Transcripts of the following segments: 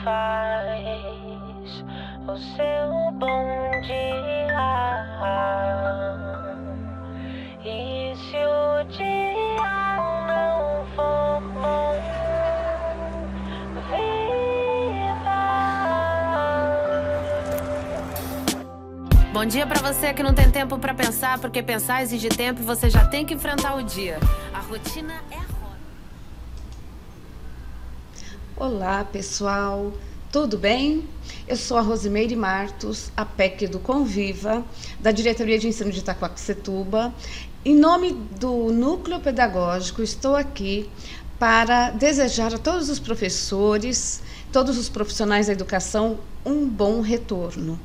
faz o seu bom dia. E se o dia não for bom, viva. Bom dia pra você que não tem tempo pra pensar, porque pensar exige tempo e você já tem que enfrentar o dia. A rotina é a roda. Olá, pessoal. Tudo bem? Eu sou a Rosimeire Martos, a PEC do Conviva, da Diretoria de Ensino de Itaquaquecetuba. Em nome do Núcleo Pedagógico, estou aqui para desejar a todos os professores, todos os profissionais da educação, um bom retorno.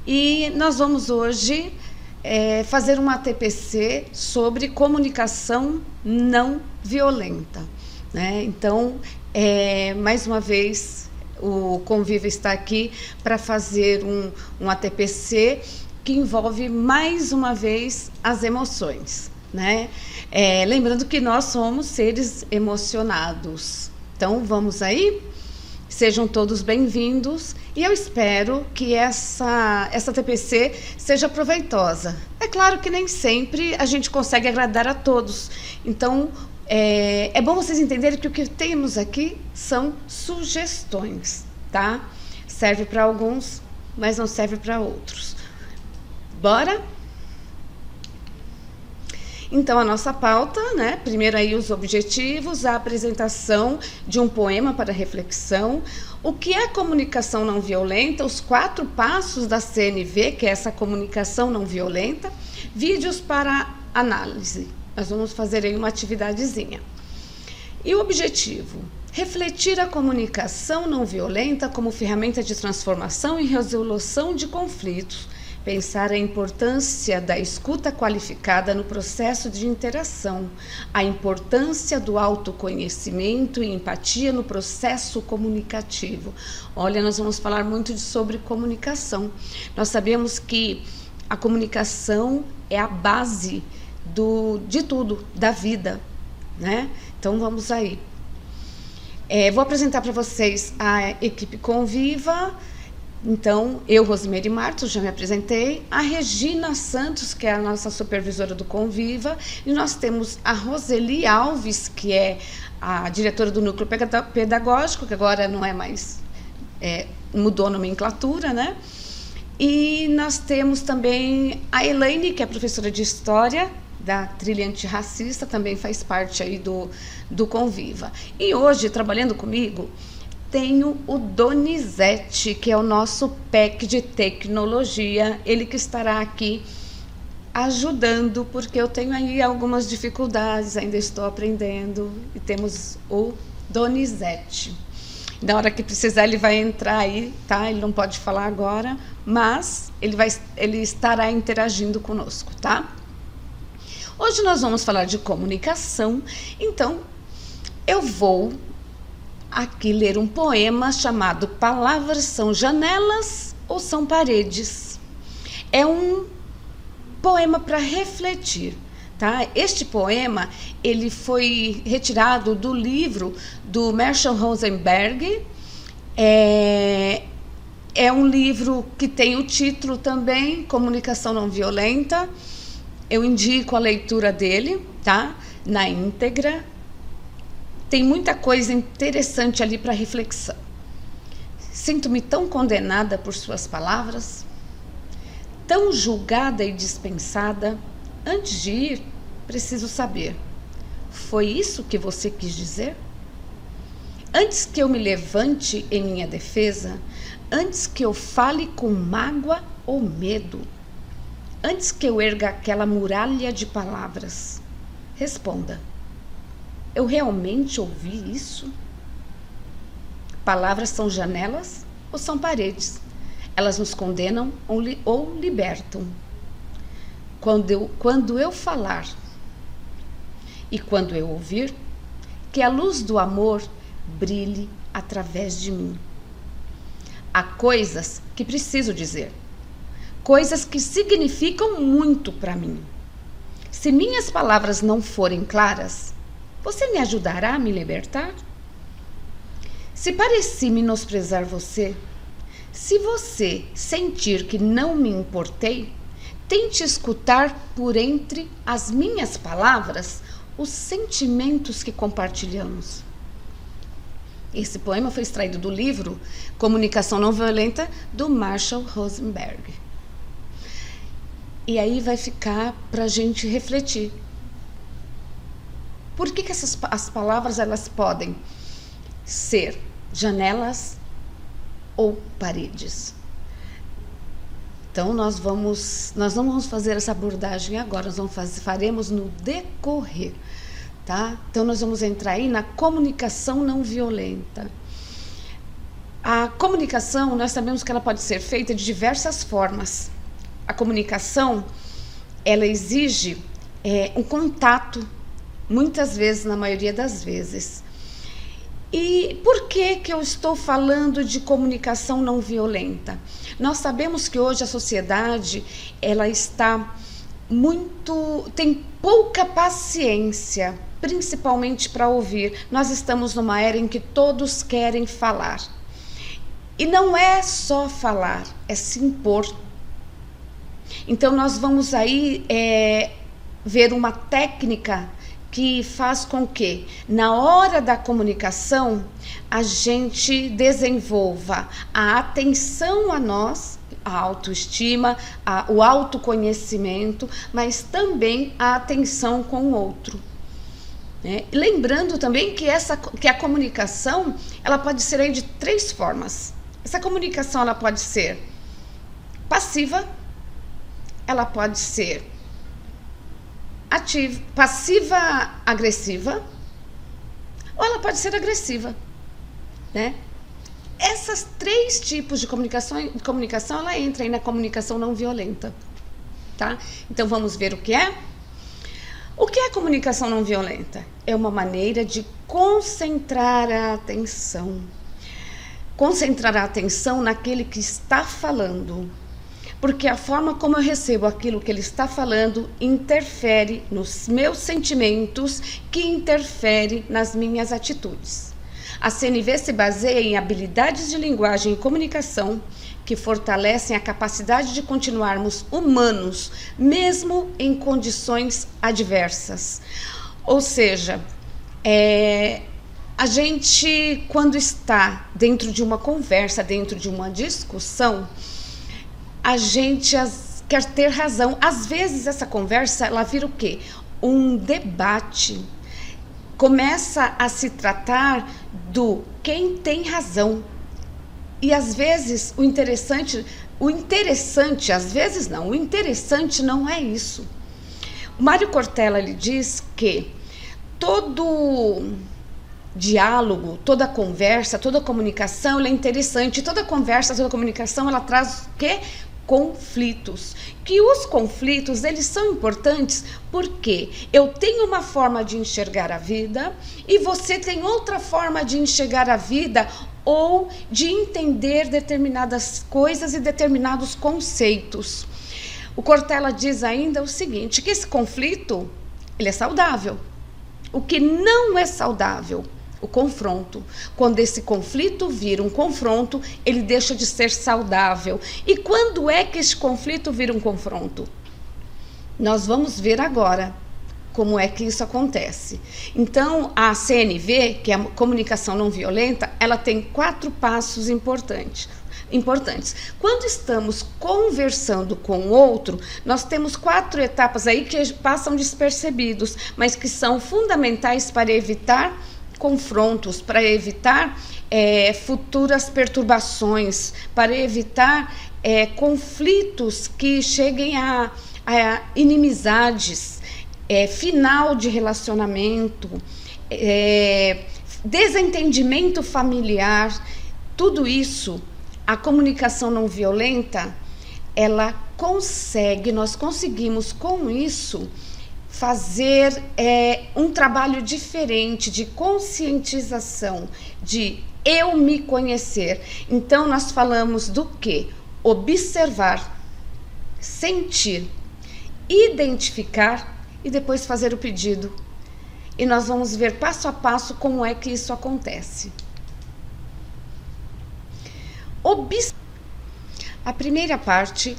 E nós vamos hoje fazer uma TPC sobre comunicação não violenta, né? Então, mais uma vez, o Conviva está aqui para fazer um ATPC que envolve, mais uma vez, as emoções, né? Lembrando que nós somos seres emocionados. Então, vamos aí? Sejam todos bem-vindos e eu espero que essa TPC seja proveitosa. É claro que nem sempre a gente consegue agradar a todos, então é bom vocês entenderem que o que temos aqui são sugestões, tá? Serve para alguns, mas não serve para outros. Bora? Então, a nossa pauta, né? Primeiro aí os objetivos, a apresentação de um poema para reflexão, o que é comunicação não violenta, os 4 passos da CNV, que é essa comunicação não violenta, vídeos para análise. Nós vamos fazer aí uma atividadezinha. E o objetivo? Refletir a comunicação não violenta como ferramenta de transformação e resolução de conflitos. Pensar a importância da escuta qualificada no processo de interação, a importância do autoconhecimento e empatia no processo comunicativo. Olha, nós vamos falar muito sobre comunicação. Nós sabemos que a comunicação é a base de tudo, da vida, né? Então vamos aí. Vou apresentar para vocês a equipe Conviva. Então, eu, Rosimeire Martos, já me apresentei, a Regina Santos, que é a nossa supervisora do Conviva, e nós temos a Roseli Alves, que é a diretora do Núcleo Pedagógico, que agora não é mais, mudou a nomenclatura, né? E nós temos também a Elaine, que é professora de História da Trilha Antirracista, também faz parte aí do Conviva. E hoje, trabalhando comigo, tenho o Donizete, que é o nosso PEC de tecnologia, ele que estará aqui ajudando, porque eu tenho aí algumas dificuldades, ainda estou aprendendo, e temos o Donizete. Na hora que precisar, ele vai entrar aí, tá? Ele não pode falar agora, mas ele estará interagindo conosco, tá? Hoje nós vamos falar de comunicação, então eu vou aqui ler um poema chamado Palavras são janelas ou são paredes? É um poema para refletir, tá? Este poema, ele foi retirado do livro do Marshall Rosenberg. É um livro que tem o título também, Comunicação Não Violenta. Eu indico a leitura dele, tá? Na íntegra. Tem muita coisa interessante ali para reflexão. Sinto-me tão condenada por suas palavras, tão julgada e dispensada. Antes de ir, preciso saber. Foi isso que você quis dizer? Antes que eu me levante em minha defesa, antes que eu fale com mágoa ou medo, antes que eu erga aquela muralha de palavras, responda. Eu realmente ouvi isso? Palavras são janelas ou são paredes? Elas nos condenam ou libertam. Quando eu falar e quando eu ouvir, que a luz do amor brilhe através de mim. Há coisas que preciso dizer, coisas que significam muito para mim. Se minhas palavras não forem claras, você me ajudará a me libertar? Se pareci menosprezar você, se você sentir que não me importei, tente escutar por entre as minhas palavras os sentimentos que compartilhamos. Esse poema foi extraído do livro Comunicação Não Violenta, do Marshall Rosenberg. E aí vai ficar para a gente refletir. Por que as palavras elas podem ser janelas ou paredes? Então nós não vamos fazer essa abordagem agora, faremos no decorrer, tá? Então nós vamos entrar aí na comunicação não violenta. A comunicação, nós sabemos que ela pode ser feita de diversas formas. A comunicação, ela exige um contato, muitas vezes, na maioria das vezes. E por que eu estou falando de comunicação não violenta? Nós sabemos que hoje a sociedade, ela tem pouca paciência, principalmente para ouvir. Nós estamos numa era em que todos querem falar. E não é só falar, é se impor. Então nós vamos aí ver uma técnica que faz com que, na hora da comunicação, a gente desenvolva a atenção a nós, a autoestima, o autoconhecimento, mas também a atenção com o outro. Lembrando também que a comunicação, ela pode ser aí de 3 formas. Essa comunicação, ela pode ser passiva, ela pode ser passiva-agressiva, ou ela pode ser agressiva, né? Essas 3 tipos de comunicação, ela entra aí na comunicação não violenta, tá? Então vamos ver o que é? O que é comunicação não violenta? É uma maneira de concentrar a atenção. Concentrar a atenção naquele que está falando. Porque a forma como eu recebo aquilo que ele está falando interfere nos meus sentimentos, que interfere nas minhas atitudes. A CNV se baseia em habilidades de linguagem e comunicação que fortalecem a capacidade de continuarmos humanos, mesmo em condições adversas. Ou seja, a gente, quando está dentro de uma conversa, dentro de uma discussão, a gente quer ter razão. Às vezes essa conversa, ela vira o quê? Um debate. Começa a se tratar do quem tem razão. E às vezes o interessante não é isso. O Mário Cortella, ele diz que todo diálogo, toda conversa, toda comunicação, ela é interessante. Toda conversa, toda comunicação, ela traz o quê? Conflitos. Que os conflitos, eles são importantes porque eu tenho uma forma de enxergar a vida e você tem outra forma de enxergar a vida ou de entender determinadas coisas e determinados conceitos. O Cortella diz ainda o seguinte, que esse conflito, ele é saudável. O que não é saudável, o confronto. Quando esse conflito vira um confronto, ele deixa de ser saudável. E quando é que esse conflito vira um confronto? Nós vamos ver agora como é que isso acontece. Então, a CNV, que é a comunicação não violenta, ela tem 4 passos importantes. Quando estamos conversando com o outro, nós temos 4 etapas aí que passam despercebidos, mas que são fundamentais para evitar confrontos, para evitar futuras perturbações, para evitar conflitos que cheguem a inimizades, final de relacionamento, desentendimento familiar. Tudo isso, a comunicação não violenta, ela consegue, nós conseguimos com isso fazer um trabalho diferente de conscientização, de eu me conhecer. Então nós falamos do quê? Observar, sentir, identificar e depois fazer o pedido. E nós vamos ver passo a passo como é que isso acontece. A primeira parte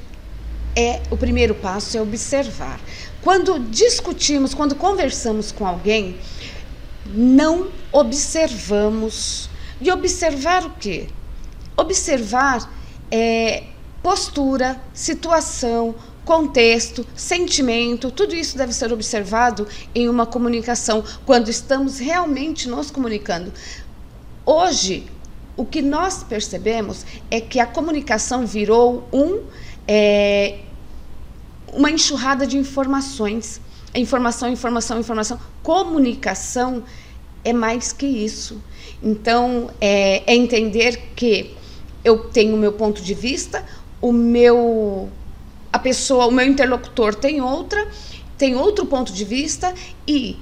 o primeiro passo é observar. Quando discutimos, quando conversamos com alguém, não observamos. E observar o quê? Observar postura, situação, contexto, sentimento, tudo isso deve ser observado em uma comunicação, quando estamos realmente nos comunicando. Hoje, o que nós percebemos é que a comunicação virou uma enxurrada de informações. Informação. Comunicação é mais que isso. Então, é entender que eu tenho o meu ponto de vista, o meu interlocutor tem outro ponto de vista e,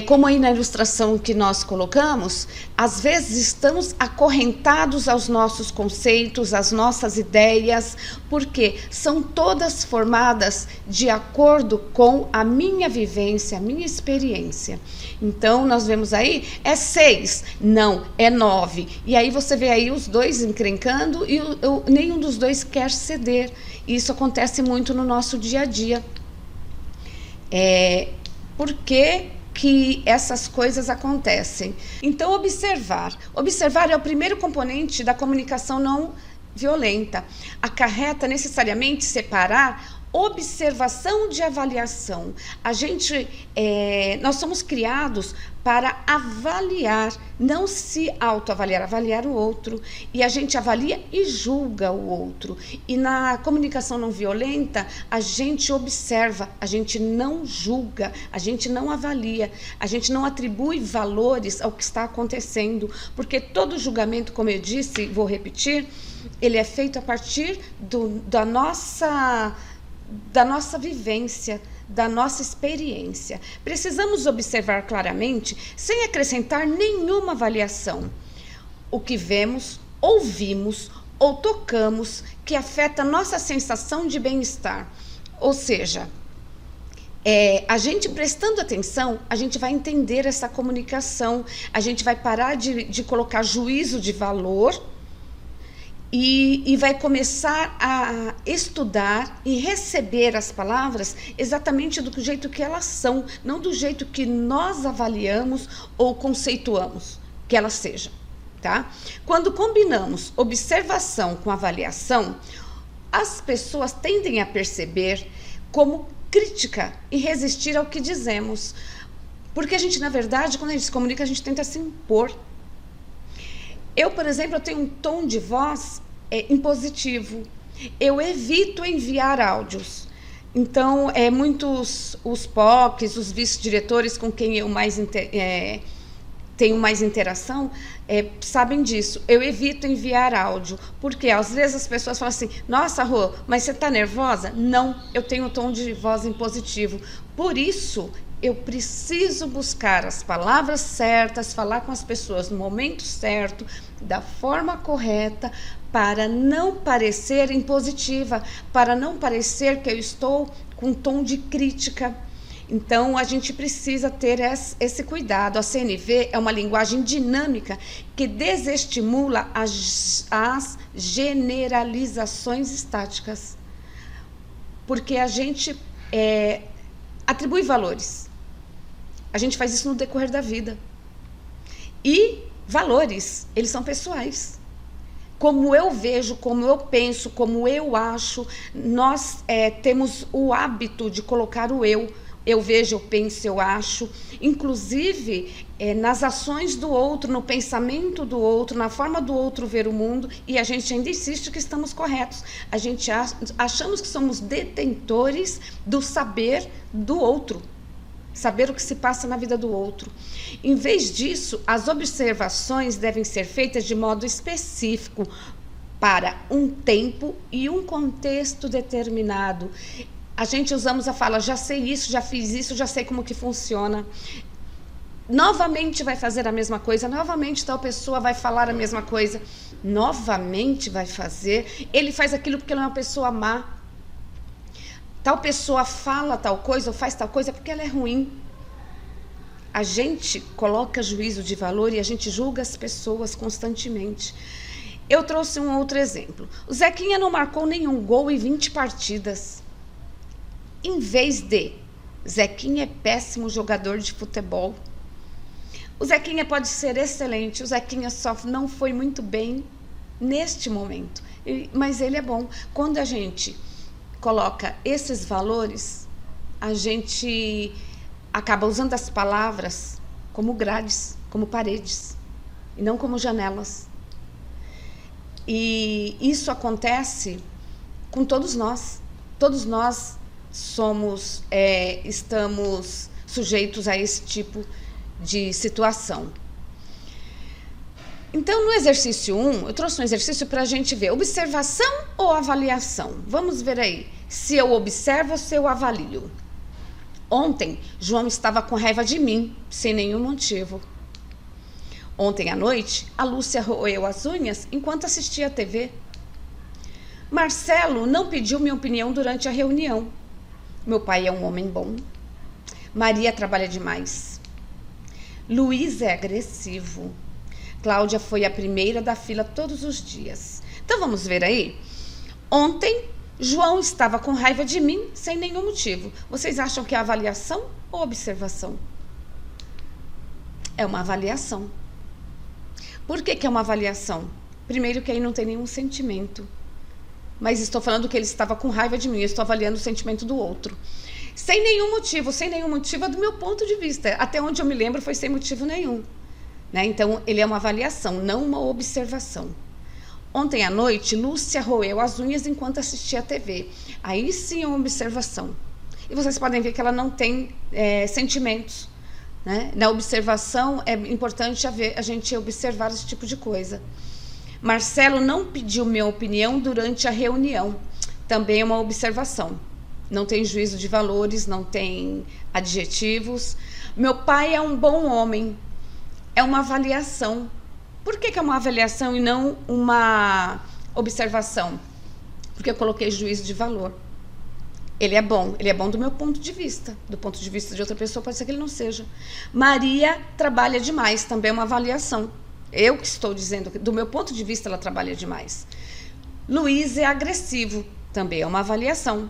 como aí na ilustração que nós colocamos, às vezes estamos acorrentados aos nossos conceitos, às nossas ideias, porque são todas formadas de acordo com a minha vivência, a minha experiência. Então, nós vemos aí, 6, não, 9. E aí você vê aí os dois encrencando e nenhum dos dois quer ceder. Isso acontece muito no nosso dia a dia. Por que essas coisas acontecem? Então, observar. Observar é o primeiro componente da comunicação não violenta. Acarreta necessariamente separar observação de avaliação. Nós somos criados para avaliar, não se autoavaliar, avaliar o outro. E a gente avalia e julga o outro. E na comunicação não violenta, a gente observa, a gente não julga, a gente não avalia, a gente não atribui valores ao que está acontecendo. Porque todo julgamento, como eu disse, vou repetir, ele é feito a partir da nossa vivência, da nossa experiência. Precisamos observar claramente, sem acrescentar nenhuma avaliação, o que vemos, ouvimos ou tocamos que afeta nossa sensação de bem-estar. Ou seja, a gente prestando atenção, a gente vai entender essa comunicação, a gente vai parar de colocar juízo de valor e vai começar a estudar e receber as palavras exatamente do jeito que elas são, não do jeito que nós avaliamos ou conceituamos que elas sejam, tá? Quando combinamos observação com avaliação, as pessoas tendem a perceber como crítica e resistir ao que dizemos. Porque a gente, na verdade, quando a gente se comunica, a gente tenta se impor. Eu, por exemplo, eu tenho um tom de voz impositivo. Eu evito enviar áudios. Então, muitos os POCs, os vice-diretores com quem eu tenho mais interação, sabem disso. Eu evito enviar áudio, porque às vezes as pessoas falam assim, nossa, Rô, mas você está nervosa? Não, eu tenho um tom de voz impositivo. Por isso, eu preciso buscar as palavras certas, falar com as pessoas no momento certo, da forma correta, para não parecer impositiva, para não parecer que eu estou com um tom de crítica. Então, a gente precisa ter esse cuidado. A CNV é uma linguagem dinâmica que desestimula as generalizações estáticas. Porque a gente atribui valores. A gente faz isso no decorrer da vida. E valores, eles são pessoais. Como eu vejo, como eu penso, como eu acho, nós temos o hábito de colocar o eu. Eu vejo, eu penso, eu acho. Inclusive, nas ações do outro, no pensamento do outro, na forma do outro ver o mundo, e a gente ainda insiste que estamos corretos. A gente achamos que somos detentores do saber do outro. Saber o que se passa na vida do outro. Em vez disso, as observações devem ser feitas de modo específico para um tempo e um contexto determinado. A gente usamos a fala, já sei isso, já fiz isso, já sei como que funciona. Novamente vai fazer a mesma coisa, novamente tal pessoa vai falar a mesma coisa, novamente vai fazer. Ele faz aquilo porque ele é uma pessoa má. Tal pessoa fala tal coisa ou faz tal coisa porque ela é ruim. A gente coloca juízo de valor e a gente julga as pessoas constantemente. Eu trouxe um outro exemplo. O Zequinha não marcou nenhum gol em 20 partidas. Em vez de, Zequinha é péssimo jogador de futebol. O Zequinha pode ser excelente, o Zequinha só não foi muito bem neste momento. Mas ele é bom. Quando a gente coloca esses valores, a gente acaba usando as palavras como grades, como paredes, e não como janelas. E isso acontece com todos nós. Todos nós estamos sujeitos a esse tipo de situação. Então, no exercício 1, eu trouxe um exercício para a gente ver observação ou avaliação. Vamos ver aí se eu observo ou se eu avalio. Ontem, João estava com raiva de mim, sem nenhum motivo. Ontem à noite, a Lúcia roeu as unhas enquanto assistia a TV. Marcelo não pediu minha opinião durante a reunião. Meu pai é um homem bom. Maria trabalha demais. Luiz é agressivo. Cláudia foi a primeira da fila todos os dias. Então vamos ver aí. Ontem, João estava com raiva de mim sem nenhum motivo. Vocês acham que é avaliação ou observação? É uma avaliação. Por que é uma avaliação? Primeiro que aí não tem nenhum sentimento. Mas estou falando que ele estava com raiva de mim, eu estou avaliando o sentimento do outro. Sem nenhum motivo é do meu ponto de vista. Até onde eu me lembro foi sem motivo nenhum. Né? Então, ele é uma avaliação, não uma observação. Ontem à noite, Lúcia roeu as unhas enquanto assistia a TV. Aí sim é uma observação. E vocês podem ver que ela não tem sentimentos. Né? Na observação, é importante a gente observar esse tipo de coisa. Marcelo não pediu minha opinião durante a reunião. Também é uma observação. Não tem juízo de valores, não tem adjetivos. Meu pai é um bom homem. É uma avaliação. Por que é uma avaliação e não uma observação? Porque eu coloquei juízo de valor. Ele é bom do meu ponto de vista. Do ponto de vista de outra pessoa, pode ser que ele não seja. Maria trabalha demais, também é uma avaliação. Eu que estou dizendo, do meu ponto de vista, ela trabalha demais. Luiz é agressivo, também é uma avaliação.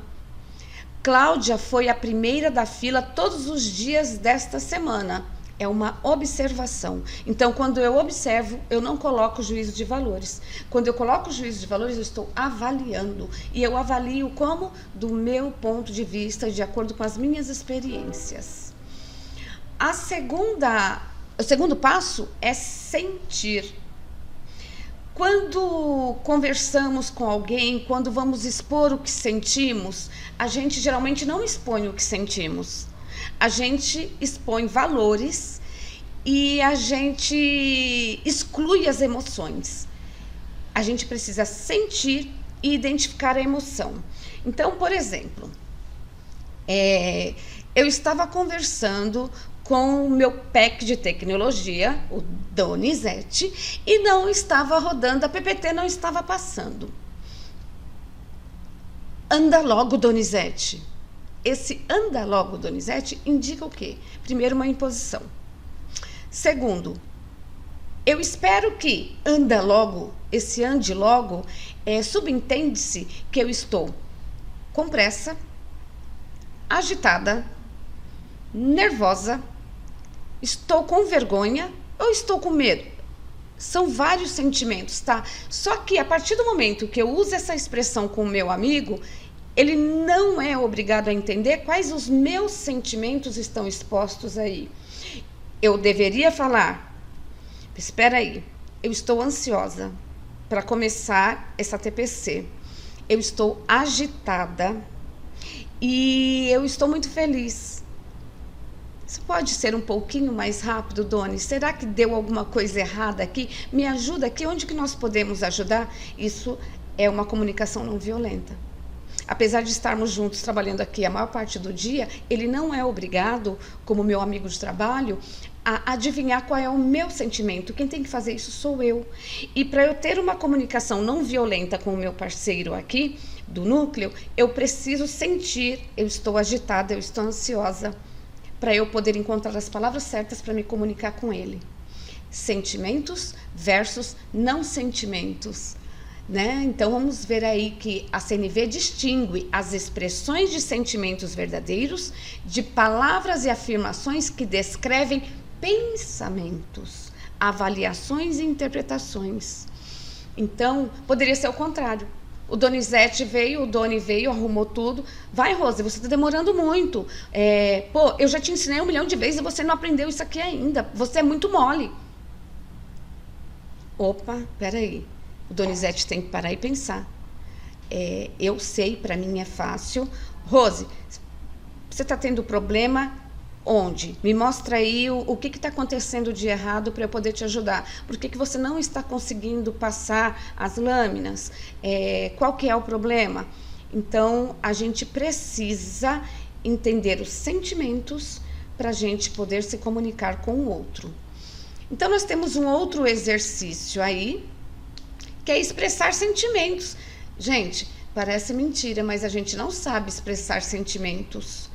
Cláudia foi a primeira da fila todos os dias desta semana. É uma observação. Então, quando eu observo, eu não coloco juízo de valores. Quando eu coloco juízo de valores, eu estou avaliando. E eu avalio como? Do meu ponto de vista, de acordo com as minhas experiências. O segundo passo é sentir. Quando conversamos com alguém, quando vamos expor o que sentimos, a gente geralmente não expõe o que sentimos. A gente expõe valores e a gente exclui as emoções. A gente precisa sentir e identificar a emoção. Então, por exemplo, eu estava conversando com o meu PEC de tecnologia, o Donizete, e não estava rodando, a PPT não estava passando. Anda logo, Donizete. Esse anda logo, Donizete, indica o quê? Primeiro, uma imposição. Segundo, eu espero que anda logo, esse ande logo, subentende-se que eu estou com pressa, agitada, nervosa, estou com vergonha ou estou com medo. São vários sentimentos, tá? Só que a partir do momento que eu uso essa expressão com o meu amigo, ele não é obrigado a entender quais os meus sentimentos estão expostos aí. Eu deveria falar, espera aí, eu estou ansiosa para começar essa TPC. Eu estou agitada e eu estou muito feliz. Isso pode ser um pouquinho mais rápido, Doni? Será que deu alguma coisa errada aqui? Me ajuda aqui, onde que nós podemos ajudar? Isso é uma comunicação não violenta. Apesar de estarmos juntos trabalhando aqui a maior parte do dia, ele não é obrigado, como meu amigo de trabalho, a adivinhar qual é o meu sentimento. Quem tem que fazer isso sou eu. E para eu ter uma comunicação não violenta com o meu parceiro aqui, do núcleo, eu preciso sentir, eu estou agitada, eu estou ansiosa, para eu poder encontrar as palavras certas para me comunicar com ele. Sentimentos versus não sentimentos, né? Então vamos ver aí que a CNV distingue as expressões de sentimentos verdadeiros de palavras e afirmações que descrevem pensamentos, avaliações e interpretações. Então, poderia ser o contrário. O Donizete veio, o Doni veio, arrumou tudo. Vai, Rose, você está demorando muito. Eu já te ensinei 1 milhão de vezes e você não aprendeu isso aqui ainda. Você é muito mole. Opa, peraí. O Donizete tem que parar e pensar. Eu sei, para mim é fácil. Rose, você está tendo problema onde? Me mostra aí o que está acontecendo de errado para eu poder te ajudar. Por que você não está conseguindo passar as lâminas? Qual que é o problema? Então, a gente precisa entender os sentimentos para a gente poder se comunicar com o outro. Então, nós temos um outro exercício aí, que é expressar sentimentos. Gente, parece mentira, mas a gente não sabe expressar sentimentos.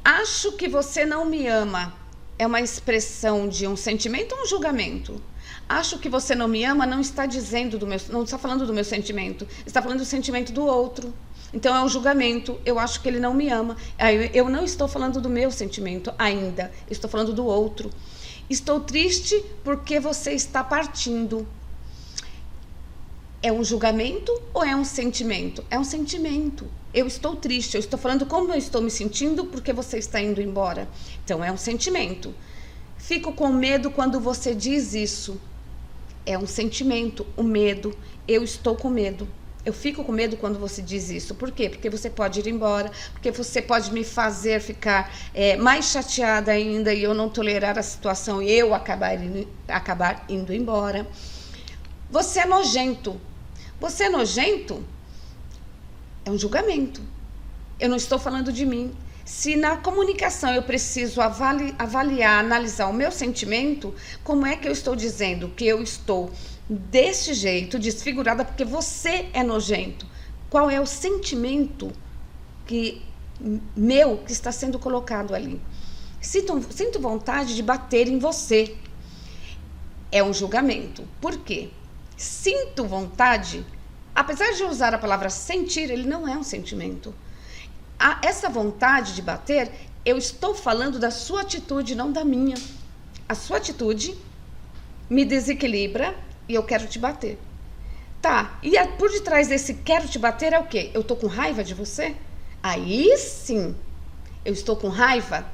Acho que você não me ama é uma expressão de um sentimento ou um julgamento? Acho que você não me ama não está dizendo não está falando do meu sentimento, está falando do sentimento do outro. Então é um julgamento. Eu acho que ele não me ama. Eu não estou falando do meu sentimento ainda, estou falando do outro. Estou triste porque você está partindo. É um julgamento ou é um sentimento? É um sentimento. Eu estou triste, eu estou falando como eu estou me sentindo porque você está indo embora. Então, é um sentimento. Fico com medo quando você diz isso. É um sentimento, o medo. Eu estou com medo. Eu fico com medo quando você diz isso. Por quê? Porque você pode ir embora, porque você pode me fazer ficar mais chateada ainda e eu não tolerar a situação e eu acabar indo embora. Você é nojento. Você é nojento? É um julgamento. Eu não estou falando de mim. Se na comunicação eu preciso avaliar, analisar o meu sentimento, como é que eu estou dizendo que eu estou desse jeito, desfigurada, porque você é nojento? Qual é o sentimento que está sendo colocado ali? Sinto vontade de bater em você. É um julgamento. Por quê? Sinto vontade, apesar de usar a palavra sentir, ele não é um sentimento. Essa vontade de bater, eu estou falando da sua atitude, não da minha. A sua atitude me desequilibra e eu quero te bater. Tá, e por detrás desse quero te bater é o quê? Eu estou com raiva de você? Aí sim, eu estou com raiva,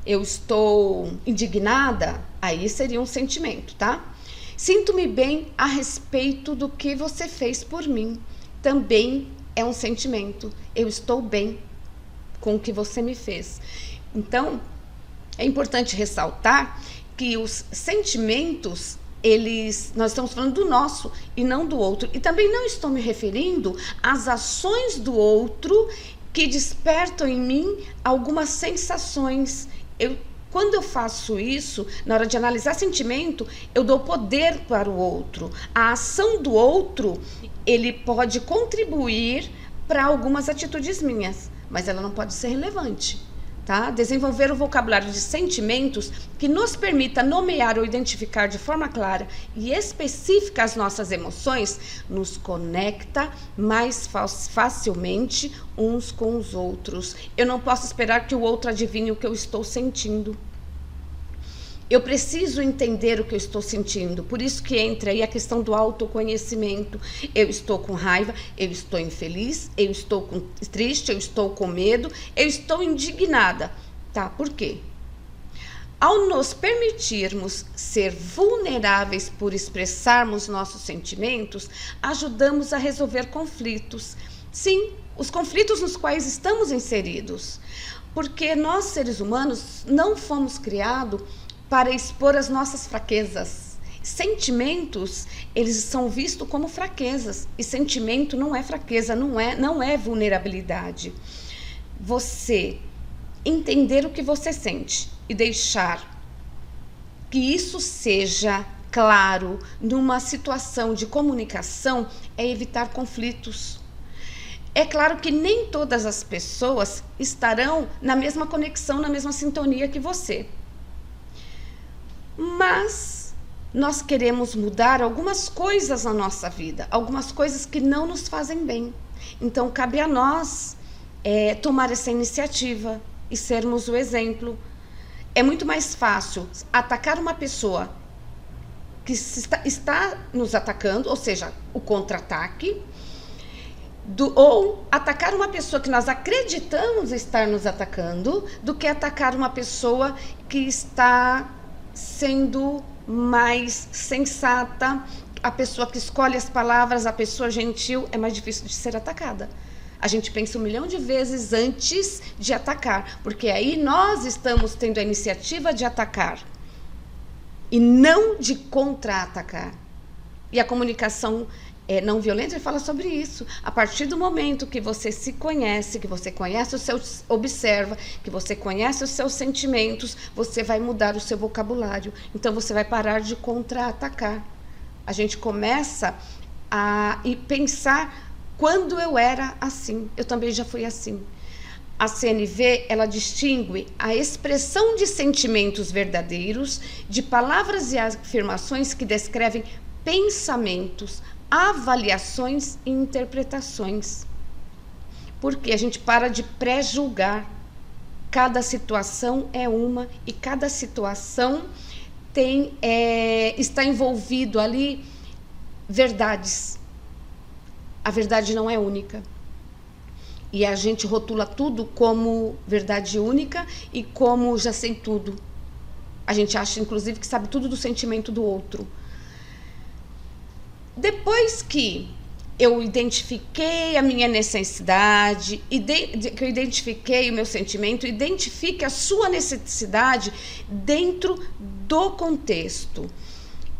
eu estou indignada, aí seria um sentimento, tá? Sinto-me bem a respeito do que você fez por mim. Também é um sentimento. Eu estou bem com o que você me fez. Então, é importante ressaltar que os sentimentos, nós estamos falando do nosso e não do outro. E também não estou me referindo às ações do outro que despertam em mim algumas sensações. Quando eu faço isso, na hora de analisar sentimento, eu dou poder para o outro. A ação do outro, ele pode contribuir para algumas atitudes minhas, mas ela não pode ser relevante, tá? Desenvolver o vocabulário de sentimentos que nos permita nomear ou identificar de forma clara e específica as nossas emoções, nos conecta mais facilmente uns com os outros. Eu não posso esperar que o outro adivinhe o que eu estou sentindo. Eu preciso entender o que eu estou sentindo. Por isso que entra aí a questão do autoconhecimento. Eu estou com raiva, eu estou infeliz, eu estou triste, eu estou com medo, eu estou indignada. Tá, por quê? Ao nos permitirmos ser vulneráveis por expressarmos nossos sentimentos, ajudamos a resolver conflitos. Sim, os conflitos nos quais estamos inseridos. Porque nós, seres humanos, não fomos criados para expor as nossas fraquezas. Sentimentos, eles são vistos como fraquezas. E sentimento não é fraqueza, não é vulnerabilidade. Você entender o que você sente e deixar que isso seja claro numa situação de comunicação é evitar conflitos. É claro que nem todas as pessoas estarão na mesma conexão, na mesma sintonia que você. Mas nós queremos mudar algumas coisas na nossa vida, algumas coisas que não nos fazem bem. Então, cabe a nós tomar essa iniciativa e sermos o exemplo. É muito mais fácil atacar uma pessoa que está nos atacando, ou seja, o contra-ataque, ou atacar uma pessoa que nós acreditamos estar nos atacando, do que atacar uma pessoa que está sendo mais sensata, a pessoa que escolhe as palavras, a pessoa gentil. É mais difícil de ser atacada. A gente pensa 1 milhão de vezes antes de atacar, porque aí nós estamos tendo a iniciativa de atacar e não de contra-atacar. E a comunicação não violenta fala sobre isso. A partir do momento que você se conhece, que você conhece os seus, observa, que você conhece os seus sentimentos, você vai mudar o seu vocabulário. Então você vai parar de contra-atacar. A gente começa a pensar: quando eu era assim, eu também já fui assim. A CNV, ela distingue a expressão de sentimentos verdadeiros de palavras e afirmações que descrevem pensamentos, avaliações e interpretações. Porque a gente para de pré-julgar. Cada situação é uma e cada situação está envolvido ali verdades. A verdade não é única. E a gente rotula tudo como verdade única e como já sei tudo. A gente acha, inclusive, que sabe tudo do sentimento do outro. Depois que eu identifiquei a minha necessidade, que eu identifiquei o meu sentimento, identifique a sua necessidade dentro do contexto.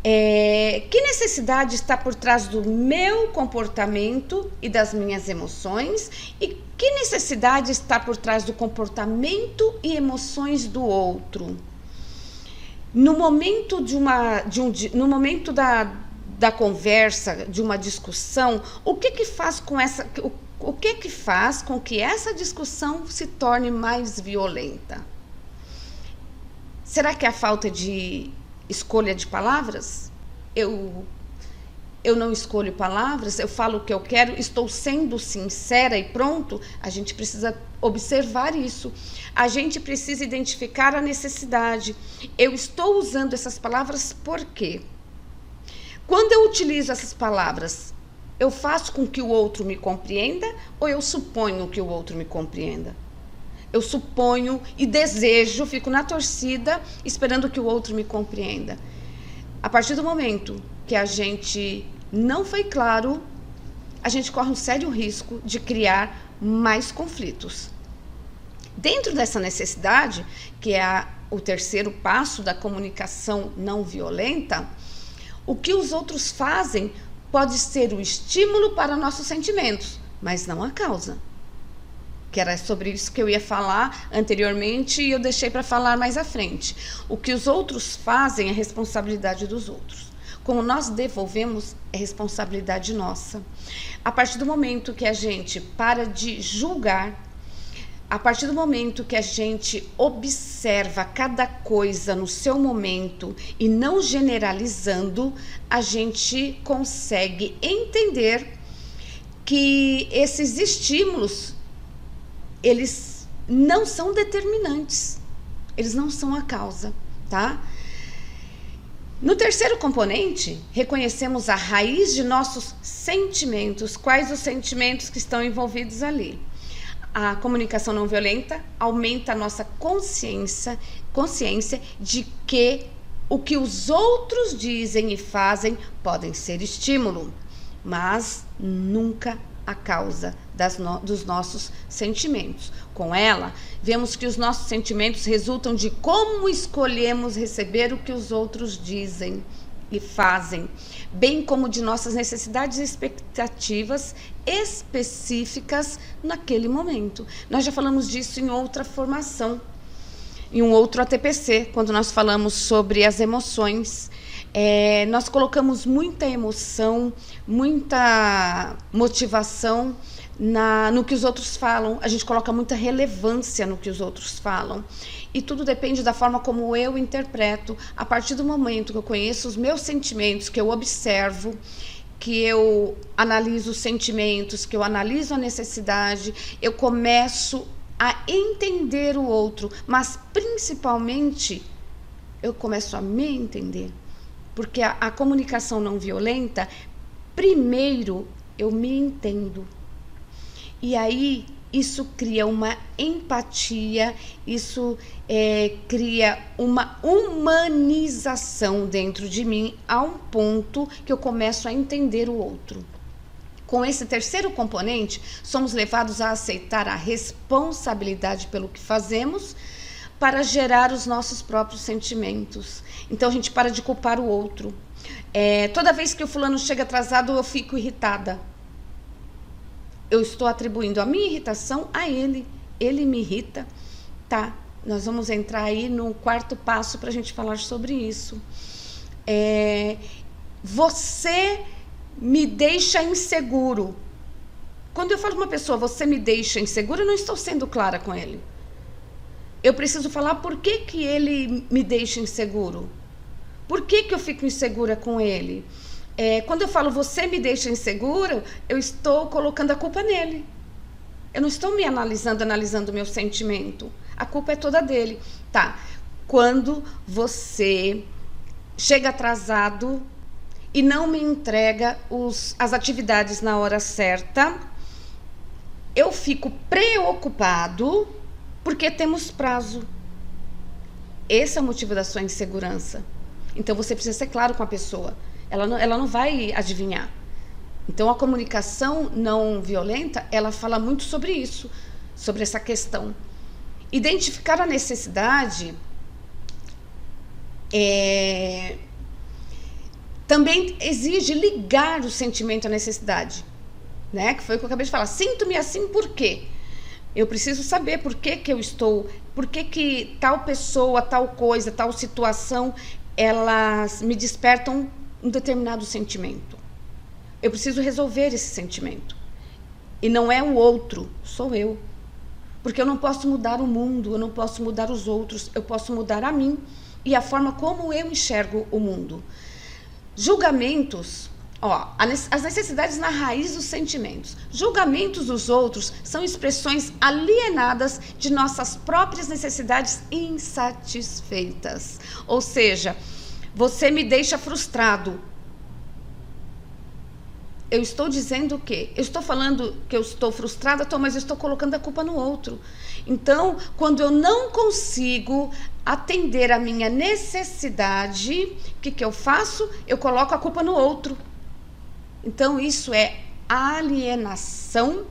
Que necessidade está por trás do meu comportamento e das minhas emoções, e que necessidade está por trás do comportamento e emoções do outro. No momento no momento da conversa, de uma discussão, o que faz com que essa discussão se torne mais violenta? Será que é a falta de escolha de palavras? Eu não escolho palavras, eu falo o que eu quero, estou sendo sincera e pronto? A gente precisa observar isso. A gente precisa identificar a necessidade. Eu estou usando essas palavras por quê? Quando eu utilizo essas palavras, eu faço com que o outro me compreenda ou eu suponho que o outro me compreenda? Eu suponho e desejo, fico na torcida, esperando que o outro me compreenda. A partir do momento que a gente não foi claro, a gente corre um sério risco de criar mais conflitos. Dentro dessa necessidade, que é o terceiro passo da comunicação não violenta, o que os outros fazem pode ser o estímulo para nossos sentimentos, mas não a causa. Que era sobre isso que eu ia falar anteriormente e eu deixei para falar mais à frente. O que os outros fazem é responsabilidade dos outros. Como nós devolvemos, é responsabilidade nossa. A partir do momento que a gente para de julgar, a partir do momento que a gente observa cada coisa no seu momento e não generalizando, a gente consegue entender que esses estímulos, eles não são determinantes, eles não são a causa, tá? No terceiro componente, reconhecemos a raiz de nossos sentimentos, quais os sentimentos que estão envolvidos ali. A comunicação não violenta aumenta a nossa consciência de que o que os outros dizem e fazem podem ser estímulo, mas nunca a causa dos nossos sentimentos. Com ela, vemos que os nossos sentimentos resultam de como escolhemos receber o que os outros dizem e fazem, bem como de nossas necessidades e expectativas específicas naquele momento. Nós já falamos disso em outra formação, em um outro ATPC, quando nós falamos sobre as emoções. Nós colocamos muita emoção, muita motivação no que os outros falam, a gente coloca muita relevância no que os outros falam. E tudo depende da forma como eu interpreto. A partir do momento que eu conheço os meus sentimentos, que eu observo, que eu analiso os sentimentos, que eu analiso a necessidade, eu começo a entender o outro, mas principalmente eu começo a me entender. Porque a comunicação não violenta, primeiro eu me entendo. E aí isso cria uma empatia, isso cria uma humanização dentro de mim, a um ponto que eu começo a entender o outro. Com esse terceiro componente, somos levados a aceitar a responsabilidade pelo que fazemos para gerar os nossos próprios sentimentos. Então a gente para de culpar o outro. Toda vez que o fulano chega atrasado, eu fico irritada. Eu estou atribuindo a minha irritação a ele. Ele me irrita. Tá, nós vamos entrar aí no quarto passo para a gente falar sobre isso. Você me deixa inseguro. Quando eu falo para uma pessoa, você me deixa inseguro, eu não estou sendo clara com ele. Eu preciso falar por que ele me deixa inseguro. Por que eu fico insegura com ele? Quando eu falo você me deixa inseguro, eu estou colocando a culpa nele. Eu não estou me analisando o meu sentimento. A culpa é toda dele. Tá. Quando você chega atrasado e não me entrega as atividades na hora certa, eu fico preocupado porque temos prazo. Esse é o motivo da sua insegurança. Então você precisa ser claro com a pessoa. Ela não vai adivinhar. Então a comunicação não violenta, ela fala muito sobre isso, sobre essa questão. Identificar a necessidade também exige ligar o sentimento à necessidade, né? Que foi o que eu acabei de falar. Sinto-me assim por quê? Eu preciso saber por que eu estou, por que tal pessoa, tal coisa, tal situação, elas me despertam um determinado sentimento. Eu preciso resolver esse sentimento. E não é o outro, sou eu. Porque eu não posso mudar o mundo, eu não posso mudar os outros, eu posso mudar a mim e a forma como eu enxergo o mundo. Julgamentos, as necessidades na raiz dos sentimentos. Julgamentos dos outros são expressões alienadas de nossas próprias necessidades insatisfeitas. Ou seja, você me deixa frustrado. Eu estou dizendo o quê? Eu estou falando que eu estou frustrada, mas eu estou colocando a culpa no outro. Então, quando eu não consigo atender a minha necessidade, o que eu faço? Eu coloco a culpa no outro. Então, isso é alienação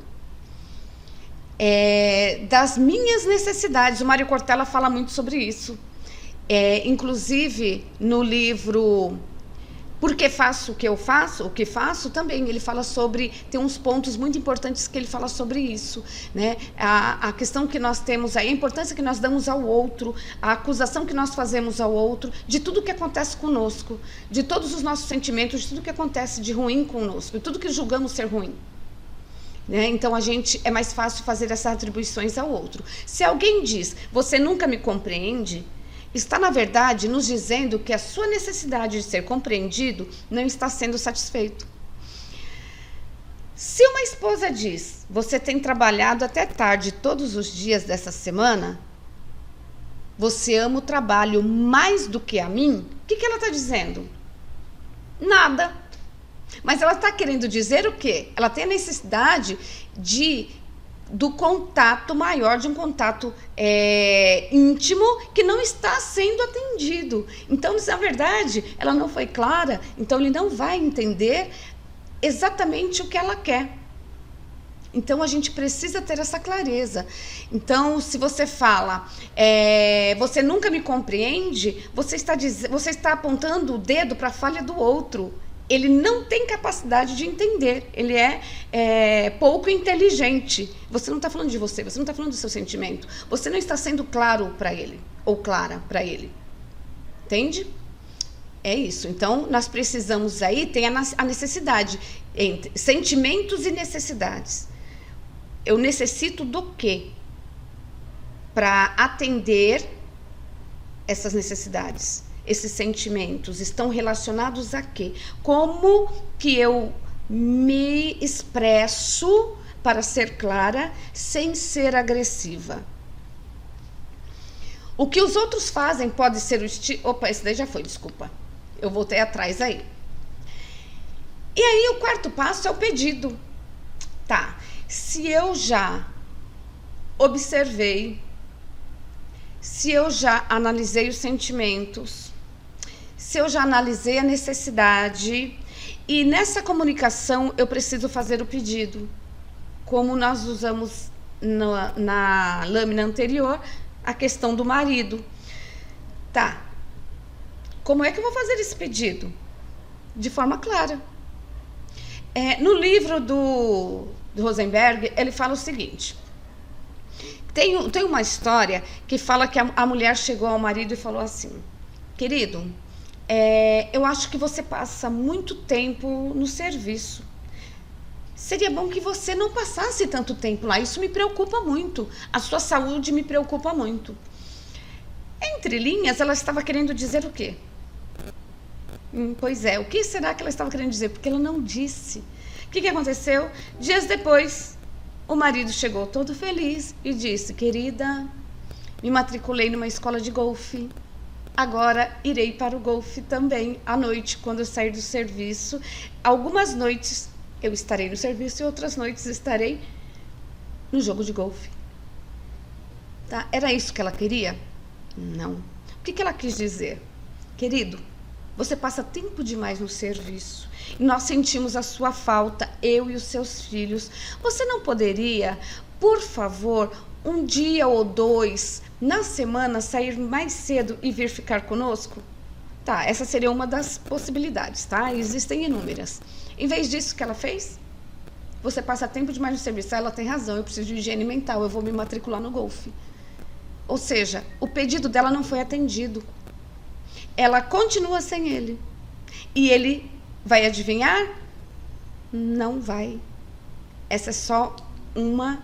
das minhas necessidades. O Mário Cortella fala muito sobre isso. Inclusive, no livro Por que faço o que eu faço? O que faço também, ele fala sobre, tem uns pontos muito importantes que ele fala sobre isso, né? A questão que nós temos aí, a importância que nós damos ao outro, a acusação que nós fazemos ao outro, de tudo que acontece conosco, de todos os nossos sentimentos, de tudo que acontece de ruim conosco, de tudo que julgamos ser ruim. Né? Então, é mais fácil fazer essas atribuições ao outro. Se alguém diz, você nunca me compreende, está, na verdade, nos dizendo que a sua necessidade de ser compreendido não está sendo satisfeito. Se uma esposa diz, você tem trabalhado até tarde todos os dias dessa semana, você ama o trabalho mais do que a mim, o que ela está dizendo? Nada. Mas ela está querendo dizer o quê? Ela tem a necessidade do contato maior, de um contato íntimo que não está sendo atendido. Então, na verdade, ela não foi clara, então ele não vai entender exatamente o que ela quer. Então, a gente precisa ter essa clareza. Então, se você fala, você nunca me compreende, você está apontando o dedo para a falha do outro. Ele não tem capacidade de entender, ele é pouco inteligente. Você não está falando de você não está falando do seu sentimento. Você não está sendo claro para ele, ou clara para ele. Entende? É isso. Então, nós precisamos aí, tem a necessidade entre sentimentos e necessidades. Eu necessito do quê? Para atender essas necessidades, esses sentimentos estão relacionados a quê? Como que eu me expresso para ser clara sem ser agressiva? O que os outros fazem pode ser o estilo... Opa, esse daí já foi, desculpa. Eu voltei atrás aí. E aí o quarto passo é o pedido. Tá, se eu já observei, se eu já analisei os sentimentos, se eu já analisei a necessidade, e nessa comunicação eu preciso fazer o pedido, como nós usamos na lâmina anterior, a questão do marido. Tá, como é que eu vou fazer esse pedido? De forma clara. No livro do Rosenberg, ele fala o seguinte: tem uma história que fala que a mulher chegou ao marido e falou assim: querido, eu acho que você passa muito tempo no serviço. Seria bom que você não passasse tanto tempo lá. Isso me preocupa muito. A sua saúde me preocupa muito. Entre linhas, ela estava querendo dizer o quê? Pois é, o que será que ela estava querendo dizer? Porque ela não disse. O que aconteceu? Dias depois, o marido chegou todo feliz e disse: querida, me matriculei numa escola de golfe. Agora irei para o golfe também à noite, quando eu sair do serviço. Algumas noites eu estarei no serviço e outras noites estarei no jogo de golfe. Tá? Era isso que ela queria? Não. O que ela quis dizer? Querido, você passa tempo demais no serviço e nós sentimos a sua falta, eu e os seus filhos. Você não poderia, por favor, um dia ou dois na semana sair mais cedo e vir ficar conosco? Tá, essa seria uma das possibilidades, tá? Existem inúmeras. Em vez disso, o que ela fez? Você passa tempo demais no serviço. Ela tem razão, eu preciso de higiene mental, eu vou me matricular no golfe. Ou seja, o pedido dela não foi atendido. Ela continua sem ele. E ele vai adivinhar? Não vai. Essa é só uma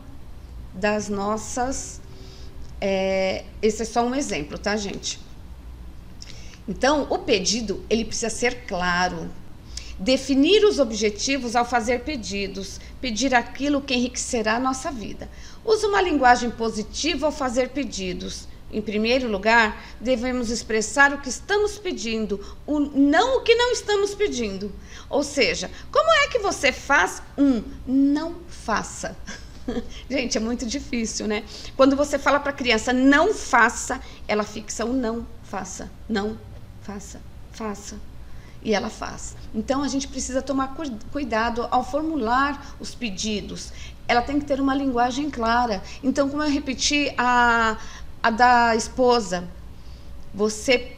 das nossas... esse é só um exemplo, tá, gente? Então, o pedido, ele precisa ser claro. Definir os objetivos ao fazer pedidos. Pedir aquilo que enriquecerá a nossa vida. Use uma linguagem positiva ao fazer pedidos. Em primeiro lugar, devemos expressar o que estamos pedindo, não o que não estamos pedindo. Ou seja, como é que você faz não faça? Gente, é muito difícil, né? Quando você fala para a criança não faça, ela fixa o não faça. Não faça, faça. E ela faz. Então, a gente precisa tomar cuidado ao formular os pedidos. Ela tem que ter uma linguagem clara. Então, como eu repeti, a da esposa, você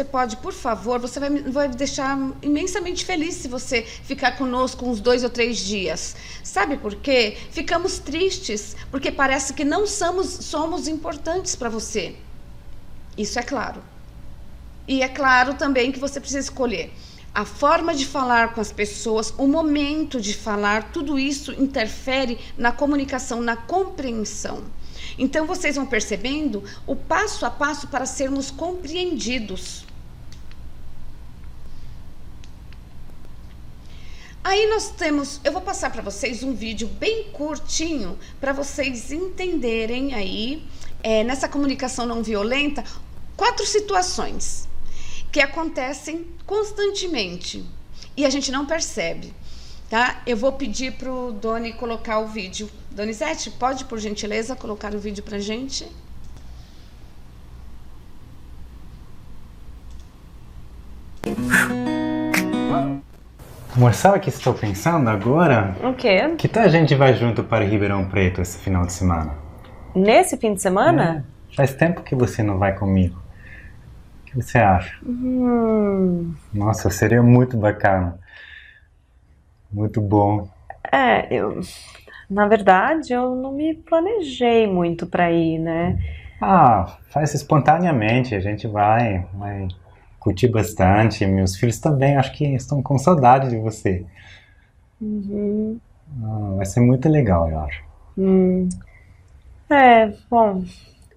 pode, por favor, você vai me deixar imensamente feliz se você ficar conosco uns 2 ou 3 dias. Sabe por quê? Ficamos tristes, porque parece que não somos importantes para você. Isso é claro. E é claro também que você precisa escolher a forma de falar com as pessoas, o momento de falar, tudo isso interfere na comunicação, na compreensão. Então, vocês vão percebendo o passo a passo para sermos compreendidos. Aí nós temos, eu vou passar para vocês um vídeo bem curtinho, para vocês entenderem aí, nessa comunicação não violenta, 4 situações que acontecem constantemente e a gente não percebe, tá? Eu vou pedir pro Doni colocar o vídeo. Donizete, pode, por gentileza, colocar o vídeo pra gente? Amor, sabe o que estou pensando agora? O quê? Que tal a gente vai junto para Ribeirão Preto esse final de semana? Nesse fim de semana? Faz tempo que você não vai comigo. O que você acha? Nossa, seria muito bacana. Muito bom. Na verdade, eu não me planejei muito para ir, né? Faz espontaneamente, a gente vai curtir bastante. Meus filhos também, acho que estão com saudade de você. Vai ser muito legal, eu acho. Bom,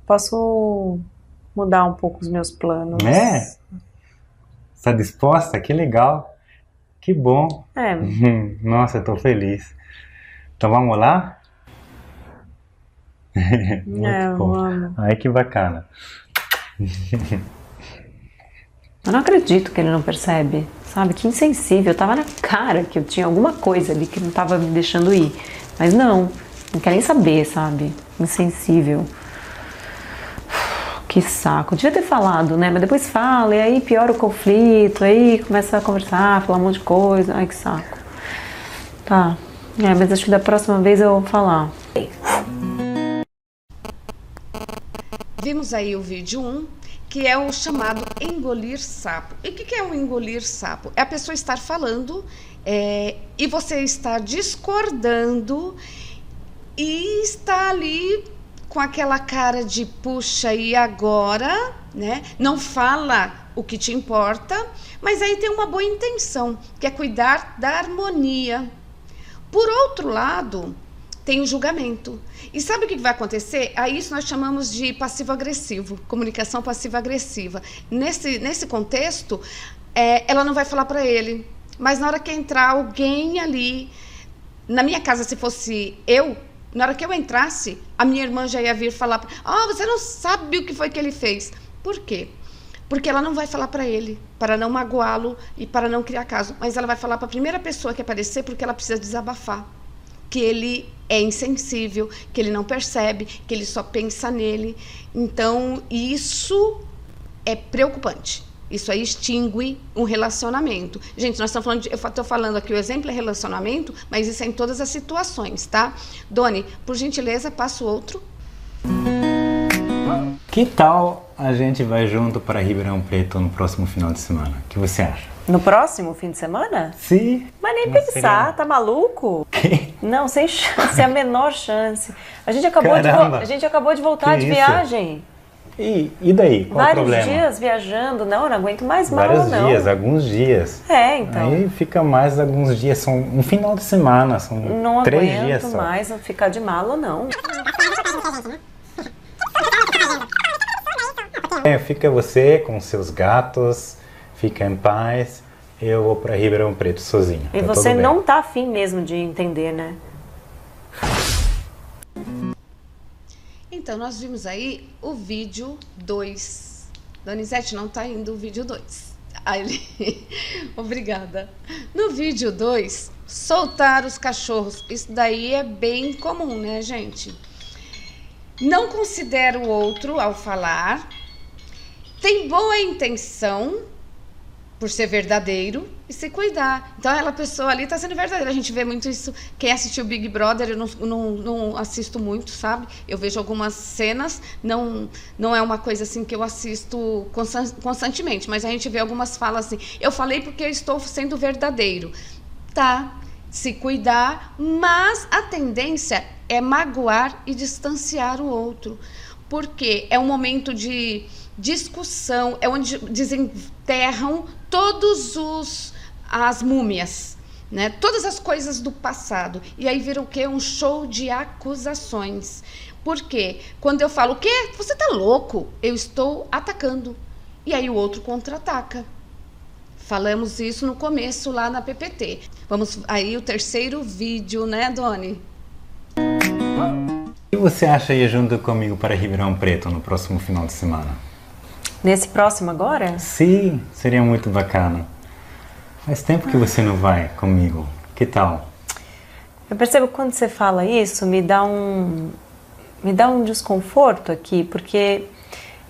posso mudar um pouco os meus planos. É? Está disposta? Que legal. Que bom. É. Nossa, eu tô feliz. Então vamos lá? Muito bom. Vamos. Ai, que bacana. Eu não acredito que ele não percebe, sabe? Que insensível. Tava na cara que eu tinha alguma coisa ali que não tava me deixando ir. Mas não quer nem saber, sabe? Insensível. Que saco. Eu devia ter falado, né? Mas depois fala, e aí piora o conflito, aí começa a conversar, falar um monte de coisa. Ai, que saco. Tá. Mas acho que da próxima vez eu vou falar. Vimos aí o vídeo 1, que é o chamado engolir sapo. E o que é um engolir sapo? É a pessoa estar falando e você estar discordando e está ali com aquela cara de puxa, e agora, né? Não fala o que te importa, mas aí tem uma boa intenção, que é cuidar da harmonia. Por outro lado, tem o julgamento. E sabe o que vai acontecer? A isso nós chamamos de passivo-agressivo, comunicação passiva-agressiva. Nesse contexto, ela não vai falar para ele, mas na hora que entrar alguém ali, na minha casa, se fosse eu, na hora que eu entrasse, a minha irmã já ia vir falar, você não sabe o que foi que ele fez. Por quê? Porque ela não vai falar para ele, para não magoá-lo e para não criar caso, mas ela vai falar para a primeira pessoa que aparecer, porque ela precisa desabafar. Que ele é insensível, que ele não percebe, que ele só pensa nele. Então, isso é preocupante. Isso aí extingue um relacionamento. Gente, nós estamos falando eu estou falando aqui, o exemplo é relacionamento, mas isso é em todas as situações, tá? Doni, por gentileza, passa o outro. Que tal a gente vai junto para Ribeirão Preto no próximo final de semana? O que você acha? No próximo fim de semana? Sim. Mas nem pensar, tá maluco? Que? Não, sem chance, é a menor chance. A gente acabou, de voltar de viagem. E daí? Qual o problema? Vários dias viajando, não aguento mais mala, Vários não. dias, alguns dias. Então. Aí fica mais alguns dias, são um final de semana, são não 3 dias só. Não aguento mais ficar de mala, não. Fica você com seus gatos, fica em paz, eu vou para Ribeirão Preto sozinho. E você não tá afim mesmo de entender, né? Então, nós vimos aí o vídeo 2. Donizete, não tá indo o vídeo 2. Obrigada. No vídeo 2, soltar os cachorros. Isso daí é bem comum, né, gente? Não considera o outro ao falar. Tem boa intenção, por ser verdadeiro, e se cuidar. Então, aquela pessoa ali está sendo verdadeira. A gente vê muito isso. Quem assistiu Big Brother, eu não assisto muito, sabe? Eu vejo algumas cenas, não é uma coisa assim que eu assisto constantemente, mas a gente vê algumas falas assim, eu falei porque eu estou sendo verdadeiro. Tá, se cuidar, mas a tendência é magoar e distanciar o outro. Porque é um momento de discussão, é onde desenterram as múmias, né? Todas as coisas do passado. E aí vira o quê? Um show de acusações. Por quê? Quando eu falo, o quê? Você tá louco? Eu estou atacando. E aí o outro contra-ataca. Falamos isso no começo lá na PPT. Vamos aí o terceiro vídeo, né, Doni? O que você acha de ir junto comigo para Ribeirão Preto no próximo final de semana? Nesse próximo agora? Sim, seria muito bacana. Faz tempo que você não vai comigo. Que tal? Eu percebo que quando você fala isso, me dá um desconforto aqui, porque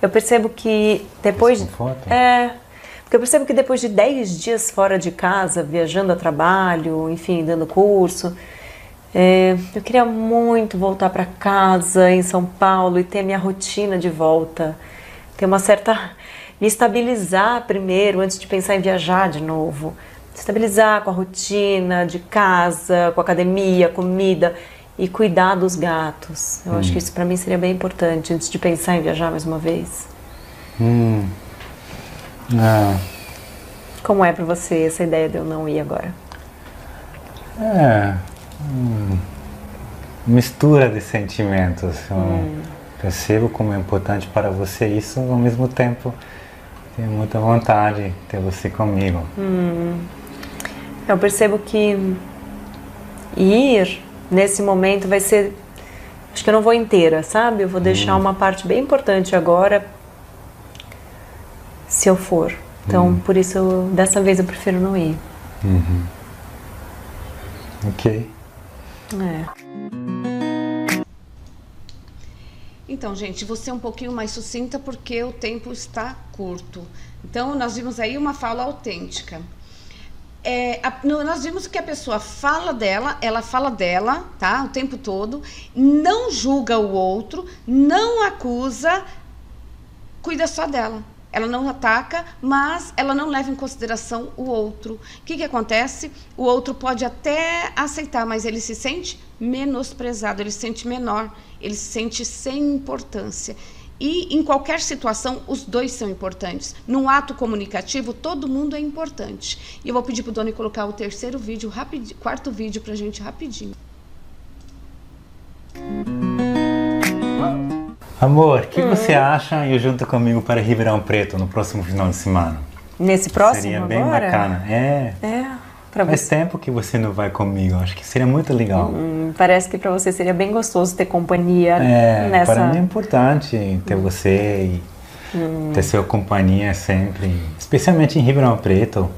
eu percebo que depois... Desconforto? Porque eu percebo que depois de 10 dias fora de casa, viajando a trabalho, enfim, dando curso, eu queria muito voltar para casa em São Paulo e ter a minha rotina de volta. Ter uma certa... Me estabilizar primeiro, antes de pensar em viajar de novo. Estabilizar com a rotina de casa, com a academia, comida e cuidar dos gatos. Eu acho que isso para mim seria bem importante, antes de pensar em viajar mais uma vez. Como é para você essa ideia de eu não ir agora? Mistura de sentimentos. percebo como é importante para você isso, ao mesmo tempo tenho muita vontade de ter você comigo. Eu percebo que ir nesse momento vai ser... Acho que eu não vou inteira, sabe? Eu vou deixar uma parte bem importante agora, se eu for. Então, por isso, dessa vez eu prefiro não ir. Ok. Então, gente, vou ser um pouquinho mais sucinta porque o tempo está curto. Então, nós vimos aí uma fala autêntica. Nós vimos que a pessoa fala dela, ela fala dela, tá? O tempo todo, não julga o outro, não acusa, cuida só dela. Ela não ataca, mas ela não leva em consideração o outro. O que acontece? O outro pode até aceitar, mas ele se sente menosprezado, ele se sente menor, ele se sente sem importância. E em qualquer situação, os dois são importantes. Num ato comunicativo, todo mundo é importante. E eu vou pedir para o Doni colocar o terceiro vídeo, quarto vídeo para a gente rapidinho. Amor, o que você acha de ir junto comigo para Ribeirão Preto no próximo final de semana? Nesse próximo Seria bem agora? bacana. Faz tempo que você não vai comigo, acho que seria muito legal. Parece que para você seria bem gostoso ter companhia nessa... Para mim é importante ter você e ter sua companhia sempre, especialmente em Ribeirão Preto,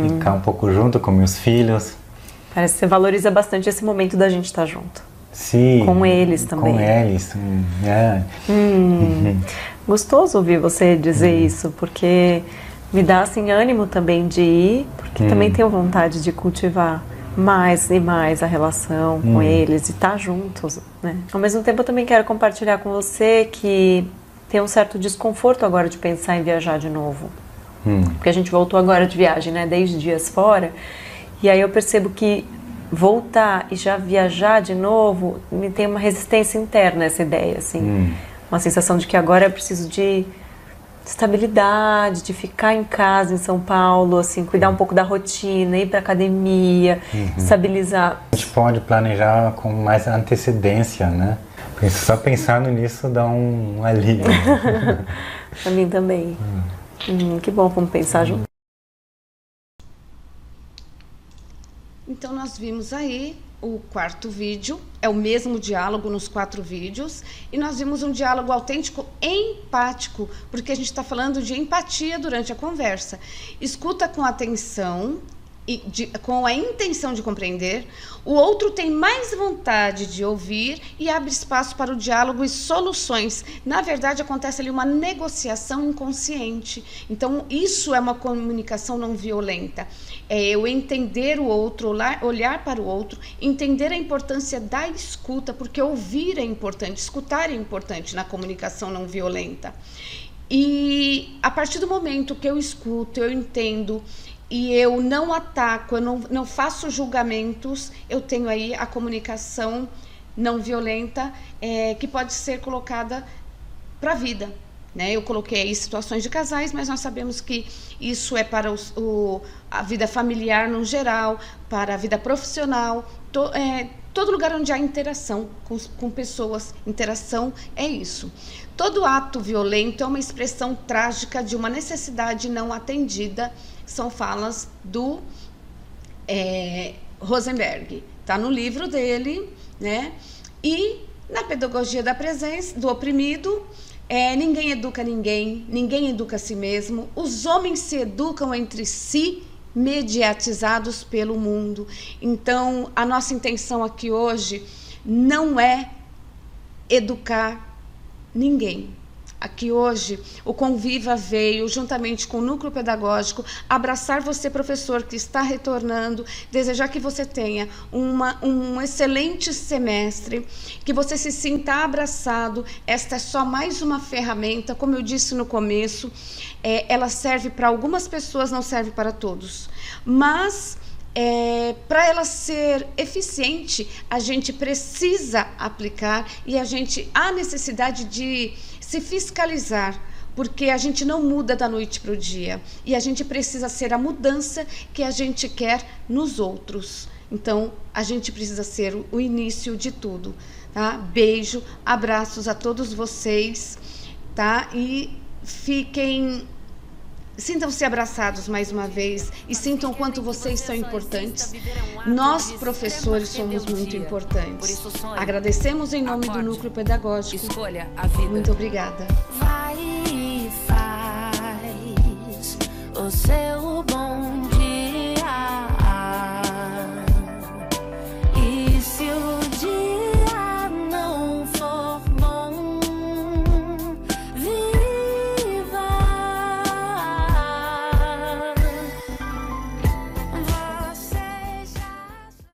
ficar um pouco junto com meus filhos. Parece que você valoriza bastante esse momento da gente estar junto. Sim. Com eles também. Com eles. Gostoso ouvir você dizer isso, porque me dá assim ânimo também de ir, porque também tenho vontade de cultivar mais e mais a relação com eles e estar juntos, né? Ao mesmo tempo eu também quero compartilhar com você que tem um certo desconforto agora de pensar em viajar de novo. Porque a gente voltou agora de viagem, né? 10 dias fora, e aí eu percebo que voltar e já viajar de novo me tem uma resistência interna essa ideia, assim. Uma sensação de que agora eu preciso de estabilidade, de ficar em casa em São Paulo, assim, cuidar um pouco da rotina, ir para academia, estabilizar. A gente pode planejar com mais antecedência, né? Porque só pensando nisso dá um alívio. Para mim também. Que bom, vamos pensar junto. Então, nós vimos aí o quarto vídeo, é o mesmo diálogo nos 4 vídeos, e nós vimos um diálogo autêntico empático, porque a gente está falando de empatia durante a conversa. Escuta com atenção, com a intenção de compreender, o outro tem mais vontade de ouvir e abre espaço para o diálogo e soluções. Na verdade, acontece ali uma negociação inconsciente. Então, isso é uma comunicação não violenta. É eu entender o outro, olhar para o outro, entender a importância da escuta, porque ouvir é importante, escutar é importante na comunicação não violenta. E a partir do momento que eu escuto, eu entendo, e eu não ataco, eu não faço julgamentos, eu tenho aí a comunicação não violenta que pode ser colocada para a vida. Né? Eu coloquei aí situações de casais, mas nós sabemos que isso é para a vida familiar no geral, para a vida profissional, todo lugar onde há interação com pessoas. Interação é isso. Todo ato violento é uma expressão trágica de uma necessidade não atendida. São falas do Rosenberg, está no livro dele, né? E na pedagogia da presença, do oprimido, ninguém educa ninguém, ninguém educa a si mesmo, os homens se educam entre si, mediatizados pelo mundo. Então, a nossa intenção aqui hoje não é educar ninguém. Aqui hoje, o Conviva veio, juntamente com o Núcleo Pedagógico, abraçar você, professor, que está retornando, desejar que você tenha um excelente semestre, que você se sinta abraçado. Esta é só mais uma ferramenta, como eu disse no começo, ela serve para algumas pessoas, não serve para todos. Mas, para ela ser eficiente, a gente precisa aplicar e há necessidade de se fiscalizar, porque a gente não muda da noite para o dia e a gente precisa ser a mudança que a gente quer nos outros. Então, a gente precisa ser o início de tudo, tá? Beijo, abraços a todos vocês, tá? E sintam-se abraçados mais uma vez e sintam o quanto vocês são importantes. Nós, professores, somos muito importantes. Agradecemos em nome do Núcleo Pedagógico. Escolha a vida. Muito obrigada. Vai e faz o seu